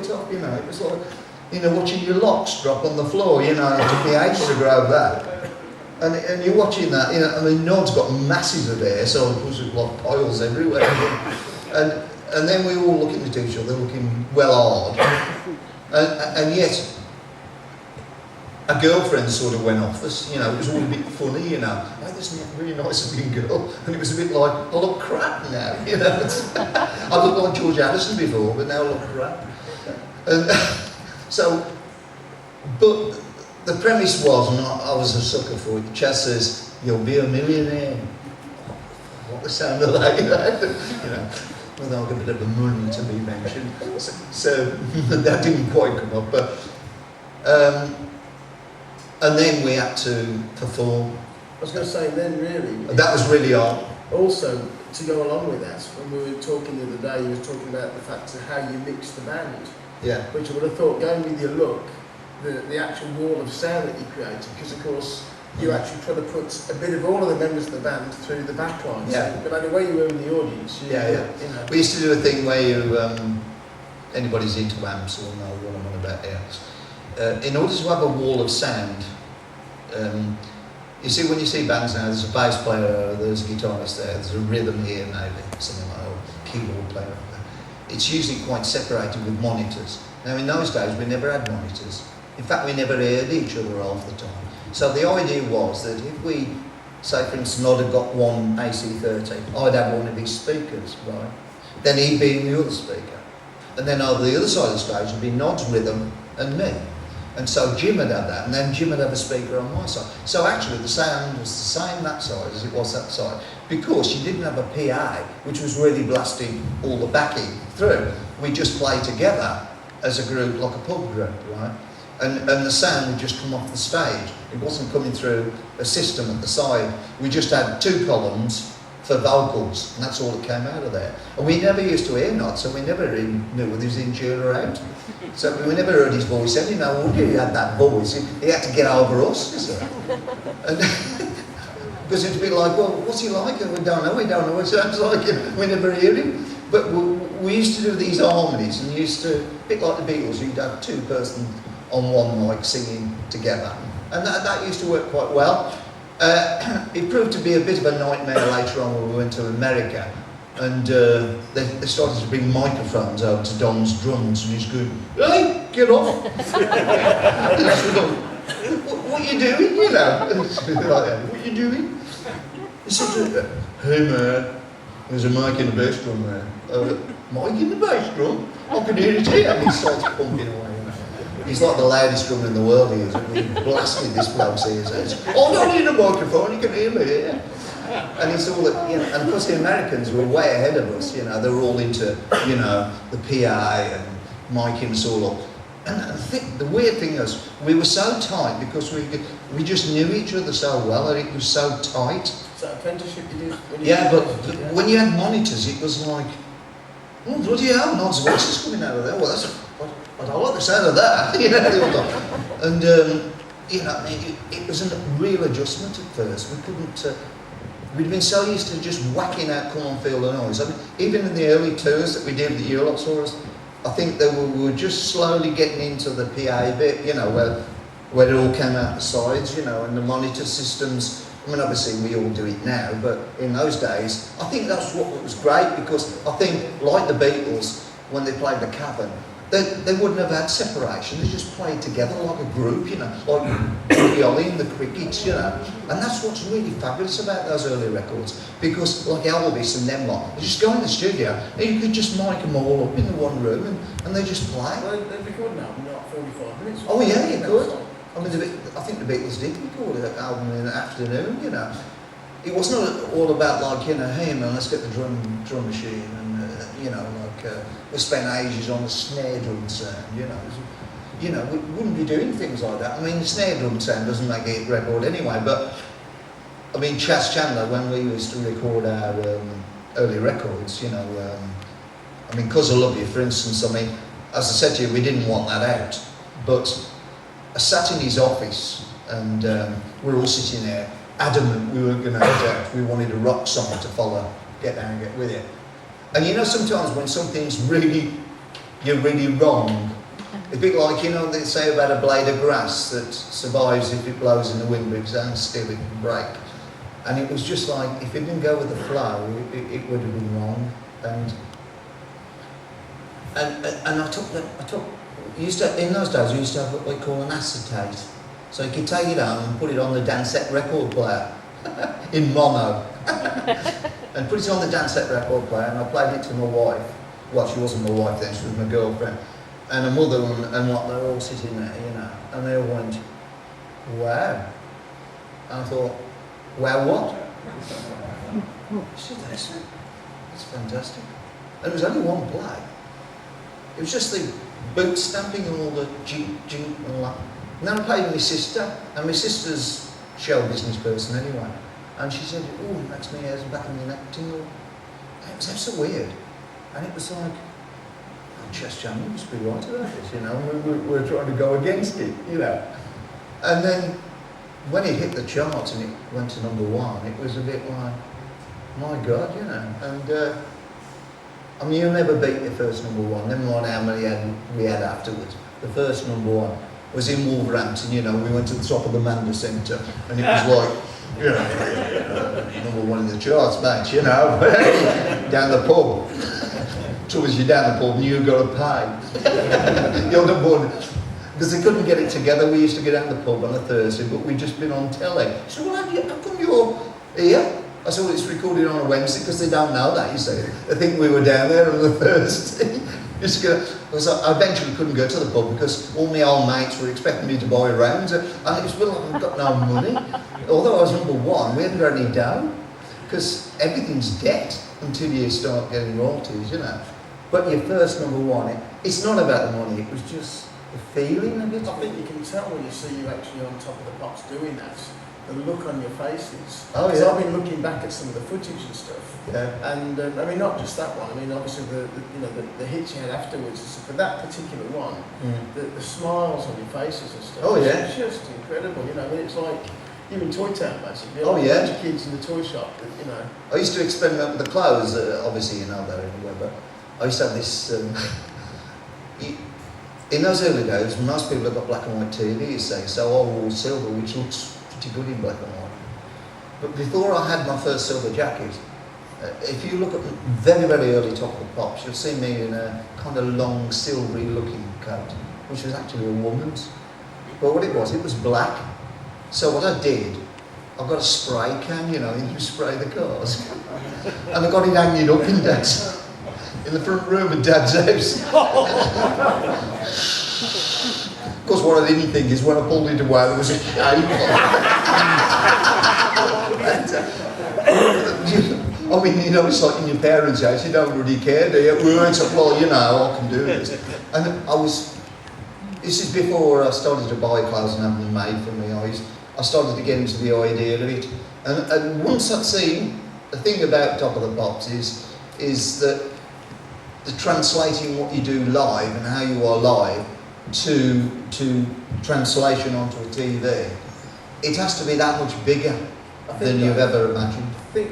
Top, you know, it was like, you know, watching your locks drop on the floor, you know, it took me ages to grow that. And you're watching that, you know, I mean, Nod's got masses of hair, so of course we've got piles everywhere. And then we all looking at each other, looking well hard. And yet, a girlfriend sort of went off us, you know, it was all a bit funny, you know. Oh, this is a really nice looking girl. And it was a bit like, I look crap now, you know. I looked like George Addison before, but now I look crap. And so, but the premise was, and I was a sucker for it, Chaz says, you'll be a millionaire. What the sound of that, you know, without a bit of the money to be mentioned. So that didn't quite come up, but, and then we had to perform. I was going to say, then really... That was really hard. Also, to go along with that, when we were talking the other day, you were talking about the fact of how you mix the band. Yeah. Which I would have thought, going with your look, the actual wall of sound that you created, because of course you actually try to put a bit of all of the members of the band through the back line. Yeah. So no matter where you were in the audience, you know. We used to do a thing where you, anybody's into amps will know what I'm on about here. In order to have a wall of sound, you see when you see bands now, there's a bass player, there's a guitarist there, there's a rhythm here maybe, something like that, or keyboard player. It's usually quite separated with monitors. Now in those days we never had monitors. In fact we never heard each other half the time. So the idea was that if we, say for instance Nod had got one AC30, I'd have one of his speakers, right? Then he'd be in the other speaker. And then over the other side of the stage would be Nod's rhythm and me. And so Jim would have that, and then Jim would have a speaker on my side. So actually the sound was the same that side as it was that side, because you didn't have a PA, which was really blasting all the backing through. We just played together as a group, like a pub group, right? And the sound would just come off the stage. It wasn't coming through a system at the side. We just had two columns for vocals, and that's all that came out of there. And we never used to hear Nod, so we never even knew whether he was in tune or out. So we never heard his voice anyhow. He had that voice. He had to get over us. And because it'd be like, well, what's he like? And we don't know what it sounds like. We never hear him. But we used to do these harmonies, and used to, a bit like the Beatles, you'd have two persons on one mic singing together. And that used to work quite well. It proved to be a bit of a nightmare later on when we went to America. And they started to bring microphones over to Don's drums, and he's going, hey, get off! what are you doing, you know? What are you doing? He said, hey man, there's a mic in the bass drum there. Mic in the bass drum? I can hear it here. And he starts pumping away. He's like the loudest drummer in the world, he is. He blasted this bloke's ears out. Oh, don't need a microphone, you can hear me here. And it's all that, you know, and of course the Americans were way ahead of us, you know, they were all into, you know, the PA and miking us all up. And I think the weird thing is, we were so tight because we just knew each other so well, and it was so tight. So apprenticeship you did? But when you had monitors, it was like, oh, bloody hell, Nod's voice is coming out of there. Well, I don't like the sound of that, you know. And, you know, it was a real adjustment at first. We couldn't... We'd been so used to just whacking out cornfield and noise. I mean, even in the early tours that we did with the Eurolot tours, I think that we were just slowly getting into the PA bit, you know, where it all came out the sides, you know, and the monitor systems. I mean, obviously we all do it now, but in those days, I think that's what was great, because I think, like the Beatles, when they played the Cavern, they wouldn't have had separation. They just played together like a group, you know, like the Ollie and the Crickets, you know. And that's what's really fabulous about those early records, because like Elvis and them lot, you just go in the studio and you could just mic them all up in the one room and they just play. Well, they record now, not 45 minutes. Oh yeah, you could. I mean, I think the Beatles did record an album in the afternoon, you know. It wasn't all about like, you know, hey man, let's get the drum machine and, you know, like, we spent ages on the snare drum sound, you know. You know, we wouldn't be doing things like that. I mean, the snare drum sound doesn't make a record anyway, but, I mean, Chas Chandler, when we used to record our early records, you know, I mean, 'Cause I Love You, for instance, I mean, as I said to you, we didn't want that out, but I sat in his office and we were all sitting there, adamant we weren't going to have it out. We wanted a rock song to follow, Get Down, Get With It. And you know, sometimes when something's really you're really wrong. It's a bit like, you know, they say about a blade of grass that survives if it blows in the wind, but if it stands still, it can break. And it was just like, if it didn't go with the flow, it would have been wrong. And I took, in those days, we used to have what we call an acetate. So you could take it home and put it on the Dansette record player in mono. And put it on the Dansette record player, and I played it to my wife. Well, she wasn't my wife then, she was my girlfriend. And her mother and what, they were all sitting there, you know, and they all went, wow. And I thought, wow what? She said, that's fantastic. And it was only one play. It was just the boot stamping and all the jink and all that. And then I played with my sister, and my sister's show business person anyway. And she said, oh, it makes my hairs back in the neck tingle. And it was so weird. And it was like, oh, Chess Channel must be right about this, you know, we're trying to go against it, you know. And then when it hit the charts and it went to #1, it was a bit like, my God, you know. And I mean, you'll never beat your first #1, never mind how many we had afterwards. The first #1 was in Wolverhampton, you know, we went to the top of the Manda Centre, and it was like, you know, #1 in the charts, mate, you know, down the pub. Trouble is, you're down the pub and you've got to pay. You're #1. Because they couldn't get it together, we used to get down the pub on a Thursday, but we'd just been on telly. So, well, how come you're here? I said, well, it's recorded on a Wednesday, because they don't know that, you see. They think we were down there on a Thursday. Because I eventually couldn't go to the pub because all my old mates were expecting me to buy rounds, and it was, well, I've got no money. Although I was #1, we hadn't got any dough, because everything's debt until you start getting royalties, you know. But your first #1, it's not about the money, it was just the feeling of it. I think you can tell when you see you actually on top of the pops doing that, the look on your faces. Oh, because yeah. I've been looking back at some of the footage and stuff. Yeah. And I mean, not just that one. I mean, obviously the hits you had afterwards. For that particular one, the smiles on your faces and stuff. Oh, yeah. It's just incredible. You know, I mean, it's like you're in Toy Town basically. Oh, like yeah. A bunch of kids in the toy shop. You know. I used to experiment with the clothes. Obviously, you know that anyway. But I used to have this. In those early days, most people have got black and white TV, you say, so I wore silver, which looks pretty good in black and white. But before I had my first silver jacket, if you look at very, very early Top of the Pops, you'll see me in a kind of long, silvery looking coat, which was actually a woman's. But what it was black. So what I did, I got a spray can, you know, and you spray the cars. And I got it hanging up in the front room of Dad's house. Of course, what I didn't think is when I pulled it away, there was a cable. I mean, you know, it's like in your parents' house, you don't really care, do you? We weren't like, well, you know, I can do this. And this is before I started to buy clothes and have them made for me. I started to get into the idea of it. And once I'd seen, the thing about Top of the Pops is that the translating what you do live and how you are live to translation onto a TV, it has to be that much bigger than you've ever imagined. I think